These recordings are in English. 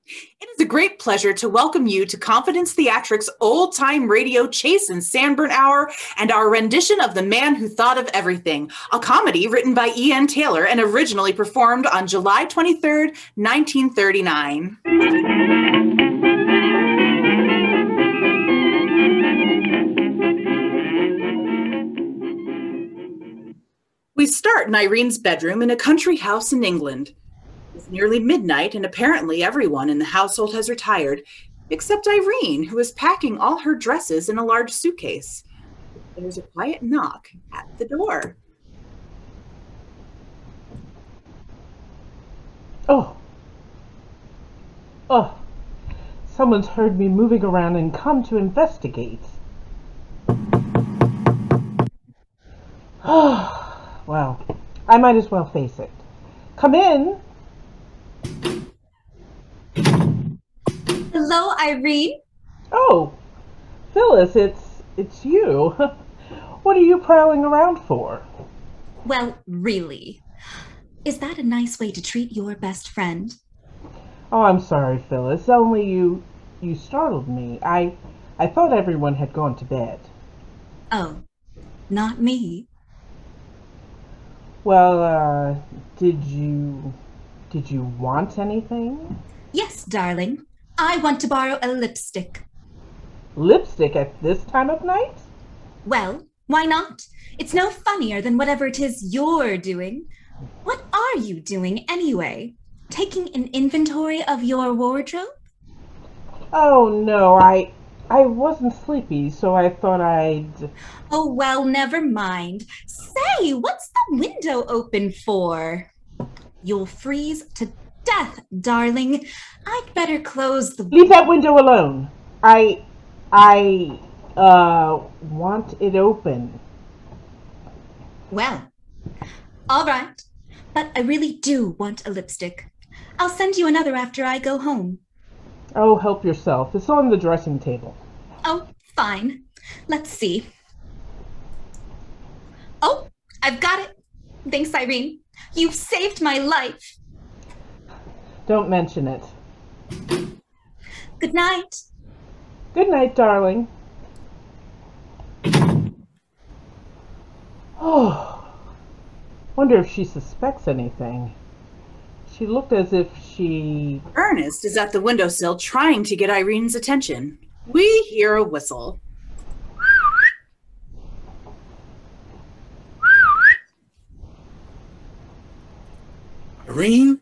It is a great pleasure to welcome you to Confidence Theatrics' old-time radio chase and Sandburn Hour and our rendition of The Man Who Thought of Everything, a comedy written by E.N. Taylor and originally performed on July 23rd, 1939. We start in Irene's bedroom in a country house in England. It's nearly midnight, and apparently everyone in the household has retired, except Irene, who is packing all her dresses in a large suitcase. There's a quiet knock at the door. Oh, someone's heard me moving around and come to investigate. Oh, well, I might as well face it. Come in. Hello, Irene. Oh, Phylis, it's you. What are you prowling around for? Well, really. Is that a nice way to treat your best friend? Oh, I'm sorry, Phylis. Only you startled me. I thought everyone had gone to bed. Oh, not me. Well, did you want anything? Yes, darling. I want to borrow a lipstick. Lipstick at this time of night? Well, why not? It's no funnier than whatever it is you're doing. What are you doing anyway? Taking an inventory of your wardrobe? Oh, no, I wasn't sleepy, so I thought I'd... Oh, well, never mind. Say, what's the window open for? You'll freeze to death, darling. I'd better close the... Leave that window alone. I want it open. Well, all right. But I really do want a lipstick. I'll send you another after I go home. Oh, help yourself. It's on the dressing table. Oh, fine. Let's see. Oh, I've got it. Thanks, Irene. You've saved my life. Don't mention it. Good night. Good night, darling. Oh, wonder if she suspects anything. She looked as if she... Ernest is at the windowsill trying to get Irene's attention. We hear a whistle. Irene?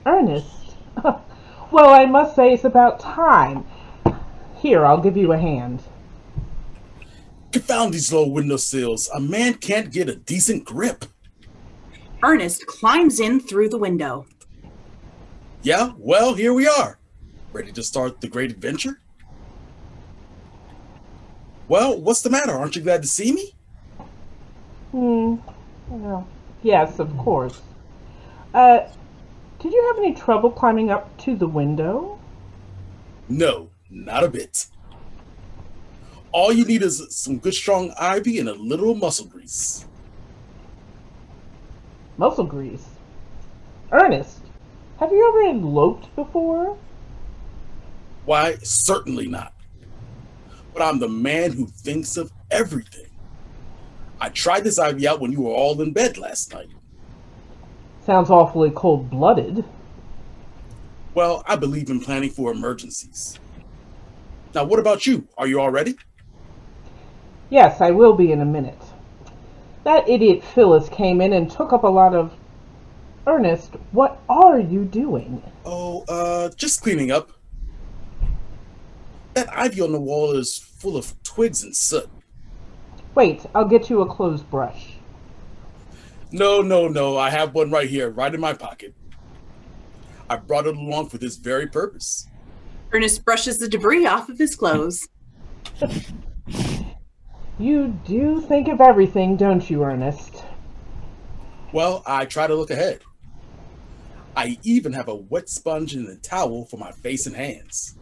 Ernest? Well, I must say it's about time. Here, I'll give you a hand. Confound these low windowsills. A man can't get a decent grip. Ernest climbs in through the window. Yeah, well, here we are. Ready to start the great adventure? Well, what's the matter? Aren't you glad to see me? Well, yes, of course. Did you have any trouble climbing up to the window? No, not a bit. All you need is some good strong ivy and a little muscle grease. Muscle grease? Ernest, have you ever eloped before? Why, certainly not. But I'm the man who thinks of everything. I tried this ivy out when you were all in bed last night. Sounds awfully cold-blooded. Well, I believe in planning for emergencies. Now, what about you? Are you all ready? Yes, I will be in a minute. That idiot Phylis came in and took up a lot of... Ernest, what are you doing? Oh, just cleaning up. That ivy on the wall is full of twigs and soot. Wait, I'll get you a clothes brush. No, I have one right here, right in my pocket. I brought it along for this very purpose. Ernest brushes the debris off of his clothes. You do think of everything, don't you, Ernest? Well, I try to look ahead. I even have a wet sponge and a towel for my face and hands.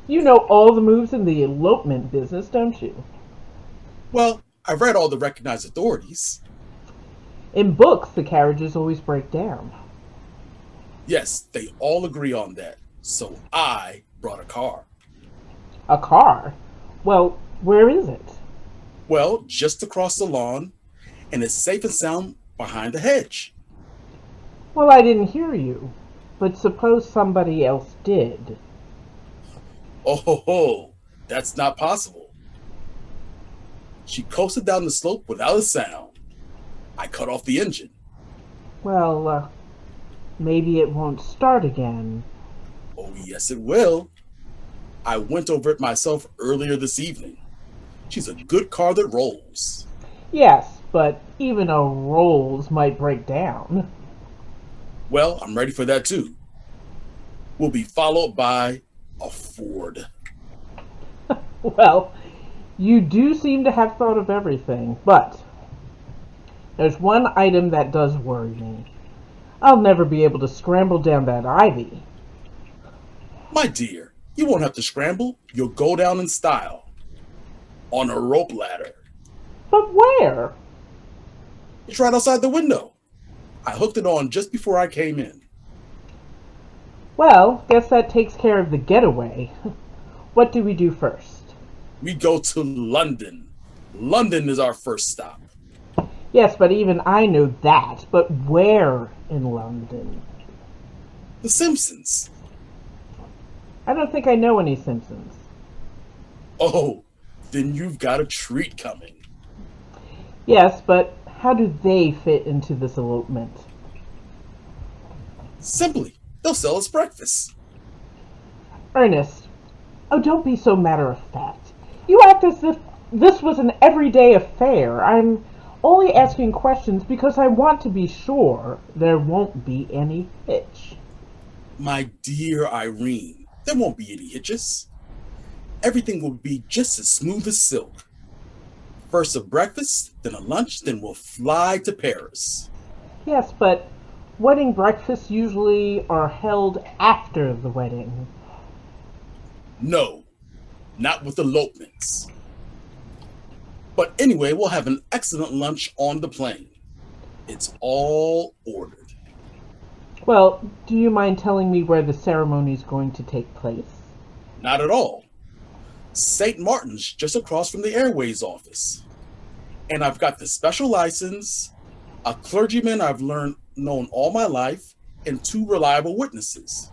You know all the moves in the elopement business, don't you? Well, I've read all the recognized authorities. In books, the carriages always break down. Yes, they all agree on that. So I brought a car. A car? Well, where is it? Well, just across the lawn, and it's safe and sound behind the hedge. Well, I didn't hear you. But suppose somebody else did. Oh, ho, ho. That's not possible. She coasted down the slope without a sound. I cut off the engine. Well, maybe it won't start again. Oh, yes, it will. I went over it myself earlier this evening. She's a good car that rolls. Yes, but even a Rolls might break down. Well, I'm ready for that too. Will be followed by a Ford. Well, you do seem to have thought of everything, but there's one item that does worry me. I'll never be able to scramble down that ivy. My dear, you won't have to scramble. You'll go down in style. On a rope ladder. But where? It's right outside the window. I hooked it on just before I came in. Well, guess that takes care of the getaway. What do we do first? We go to London. London is our first stop. Yes, but even I know that. But where in London? The Simpsons. I don't think I know any Simpsons. Oh, then you've got a treat coming. Yes, but how do they fit into this elopement? Simply, they'll sell us breakfast. Ernest, oh, don't be so matter-of-fact. You act as if this was an everyday affair. I'm only asking questions because I want to be sure there won't be any hitch. My dear Irene, there won't be any hitches. Everything will be just as smooth as silk. First a breakfast, then a lunch, then we'll fly to Paris. Yes, but wedding breakfasts usually are held after the wedding. No, not with elopements. But anyway, we'll have an excellent lunch on the plane. It's all ordered. Well, do you mind telling me where the ceremony is going to take place? Not at all. St. Martin's just across from the Airways office. And I've got the special license, a clergyman I've known all my life, and 2 reliable witnesses.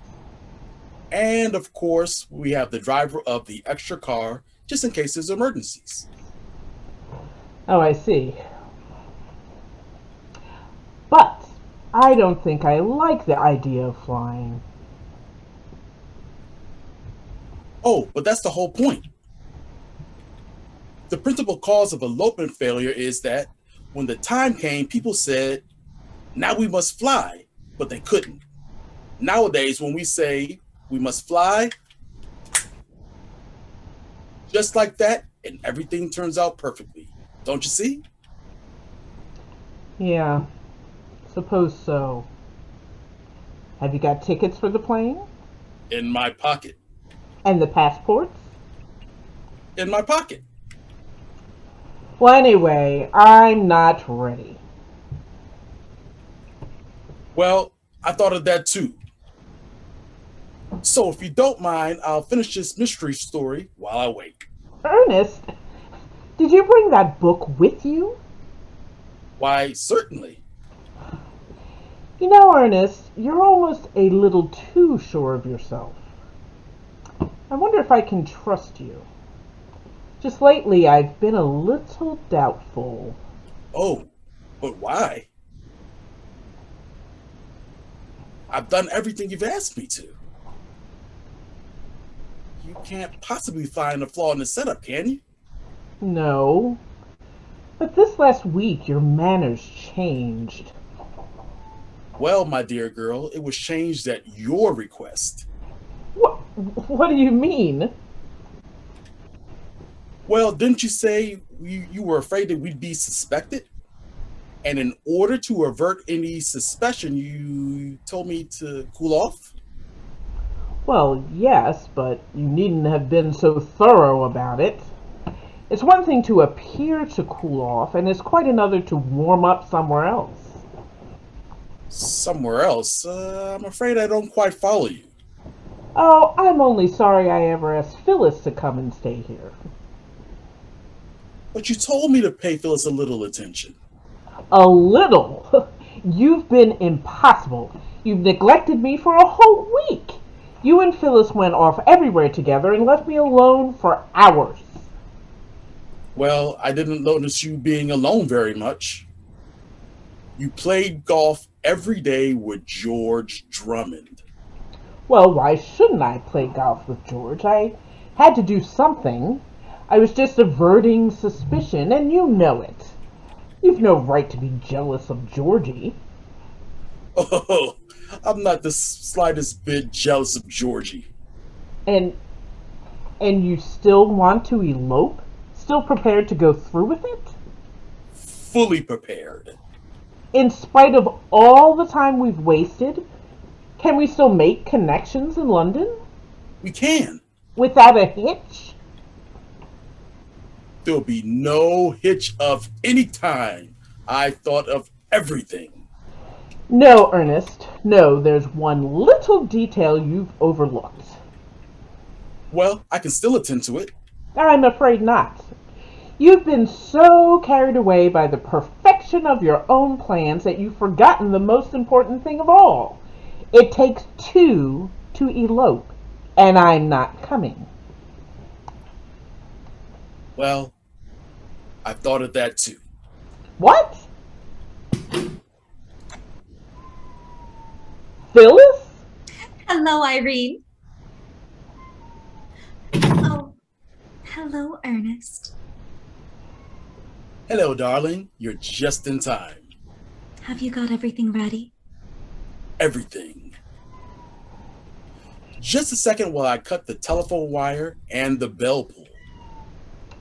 And of course, we have the driver of the extra car, just in case there's emergencies. Oh, I see. But I don't think I like the idea of flying. Oh, but that's the whole point. The principal cause of elopement failure is that when the time came, people said, now we must fly, but they couldn't. Nowadays, when we say we must fly, just like that, and everything turns out perfectly. Don't you see? Yeah, suppose so. Have you got tickets for the plane? In my pocket. And the passports? In my pocket. Well, anyway, I'm not ready. Well, I thought of that too. So if you don't mind, I'll finish this mystery story while I wait. Ernest, did you bring that book with you? Why, certainly. You know, Ernest, you're almost a little too sure of yourself. I wonder if I can trust you. Just lately, I've been a little doubtful. Oh, but why? I've done everything you've asked me to. You can't possibly find a flaw in the setup, can you? No. But this last week, your manners changed. Well, my dear girl, it was changed at your request. What do you mean? Well, didn't you say you were afraid that we'd be suspected? And in order to avert any suspicion, you told me to cool off? Well, yes, but you needn't have been so thorough about it. It's one thing to appear to cool off, and it's quite another to warm up somewhere else. Somewhere else? I'm afraid I don't quite follow you. Oh, I'm only sorry I ever asked Phylis to come and stay here. But you told me to pay Phyllis a little attention. A little? You've been impossible. You've neglected me for a whole week. You and Phylis went off everywhere together and left me alone for hours. Well, I didn't notice you being alone very much. You played golf every day with George Drummond. Well, why shouldn't I play golf with George? I had to do something. I was just averting suspicion, and you know it. You've no right to be jealous of Georgie. Oh, I'm not the slightest bit jealous of Georgie. And you still want to elope? Still prepared to go through with it? Fully prepared. In spite of all the time we've wasted, can we still make connections in London? We can. Without a hitch? There'll be no hitch of any time. I thought of everything. No, Ernest. No, there's one little detail you've overlooked. Well, I can still attend to it. I'm afraid not. You've been so carried away by the perfection of your own plans that you've forgotten the most important thing of all. It takes two to elope, and I'm not coming. Well, I thought of that too. What? Phylis? Hello, Irene. Oh, hello, Ernest. Hello, darling. You're just in time. Have you got everything ready? Everything. Just a second while I cut the telephone wire and the bell pull.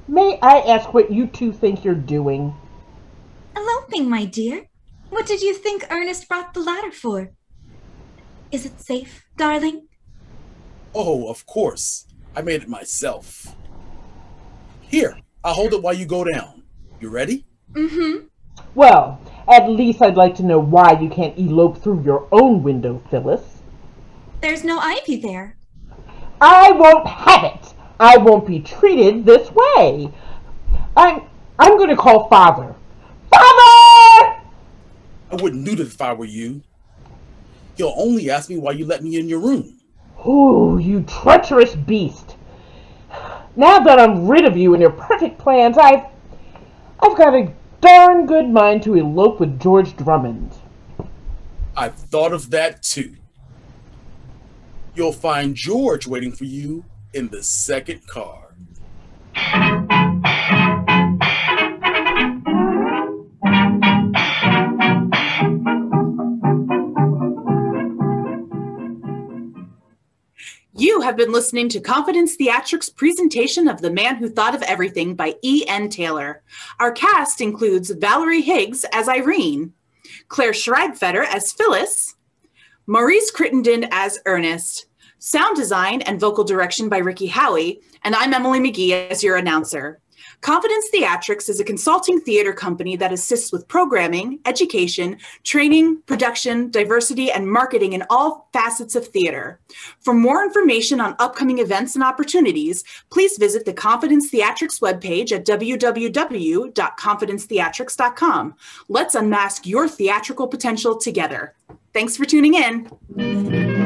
May I ask what you two think you're doing? Eloping, my dear. What did you think Ernest brought the ladder for? Is it safe, darling? Oh, of course. I made it myself. Here, I'll hold it while you go down. You ready? Mm-hmm. Well, at least I'd like to know why you can't elope through your own window, Phylis. There's no ivy there. I won't have it. I won't be treated this way. I'm going to call Father. Father! I wouldn't do that if I were you. He'll only ask me why you let me in your room. Ooh, you treacherous beast. Now that I'm rid of you and your perfect plans, I've got a darn good mind to elope with George Drummond. I've thought of that too. You'll find George waiting for you in the second car. You have been listening to Confidence Theatrics' presentation of The Man Who Thought of Everything by E.N. Taylor. Our cast includes Valerie Higgs as Irene, Claire Schreibfeder as Phylis, Maurice Crittenden as Earnest, sound design and vocal direction by Ricky Howie, and I'm Emily McGee as your announcer. Confidence Theatrics is a consulting theater company that assists with programming, education, training, production, diversity, and marketing in all facets of theater. For more information on upcoming events and opportunities, please visit the Confidence Theatrics webpage at www.confidencetheatrics.com. Let's unmask your theatrical potential together. Thanks for tuning in.